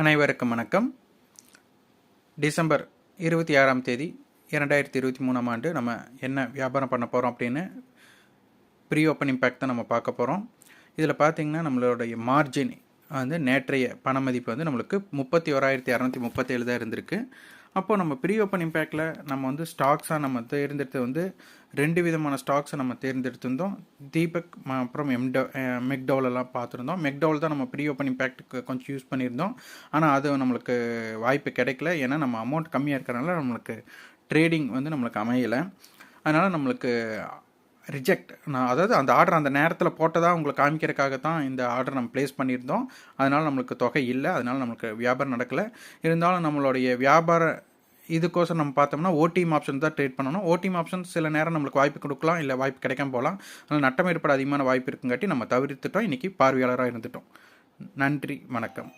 அனைவருக்கும் வணக்கம். டிசம்பர் 26ஆம் தேதி 2023ஆம் ஆண்டு நம்ம என்ன வியாபாரம் பண்ண போகிறோம் அப்படின்னு ப்ரீ ஓப்பன் இம்பேக்ட் தான் நம்ம பார்க்க போகிறோம். இதில் பார்த்திங்கன்னா நம்மளுடைய மார்ஜின் வந்து நேற்றைய பண மதிப்பு வந்து நம்மளுக்கு 31,237 தான் இருந்திருக்கு. அப்போது நம்ம ப்ரீ ஓப்பன் இம்பேக்டில் நம்ம வந்து ஸ்டாக்ஸாக நம்ம தேர்ந்தெடுத்து வந்து 2 விதமான ஸ்டாக்ஸை நம்ம தேர்ந்தெடுத்திருந்தோம். தீபக் அப்புறம் மெக்டோவலெல்லாம் பார்த்துருந்தோம். மெக்டோவல் தான் நம்ம ப்ரீ ஓப்பன் இம்பேக்ட்டுக்கு கொஞ்சம் யூஸ் பண்ணியிருந்தோம். ஆனால் அது நம்மளுக்கு வாய்ப்பு கிடைக்கல. ஏன்னா நம்ம அமௌண்ட் கம்மியாக இருக்கிறனால நம்மளுக்கு ட்ரேடிங் வந்து நம்மளுக்கு அமையலை. அதனால் நம்மளுக்கு ரிஜெக்ட் அதாவது அந்த ஆர்டர் அந்த நேரத்தில் போட்டதாக உங்களுக்கு காமிக்கிறதுக்காக தான் இந்த ஆர்டர் நம்ம ப்ளேஸ் பண்ணியிருந்தோம். அதனால் நம்மளுக்கு தொகை இல்லை. அதனால் நம்மளுக்கு வியாபாரம் நடக்கலை. இருந்தாலும் நம்மளுடைய வியாபார இதுக்கோசம் நம்ம பார்த்தோம்னா ஓடிஎம் ஆப்ஷன் தான் ட்ரேட் பண்ணணும். ஓடிஎம் ஆப்ஷன் சில நேரம் நம்மளுக்கு வாய்ப்பு கொடுக்கலாம், இல்லை வாய்ப்பு கிடைக்காம போகலாம். அதனால் நட்டம் ஏற்பட அதிகமான வாய்ப்பு இருக்குங்காட்டி நம்ம தவிர்த்துட்டோம். இன்றைக்கி பார்வையாளராக இருந்துட்டோம். நன்றி, வணக்கம்.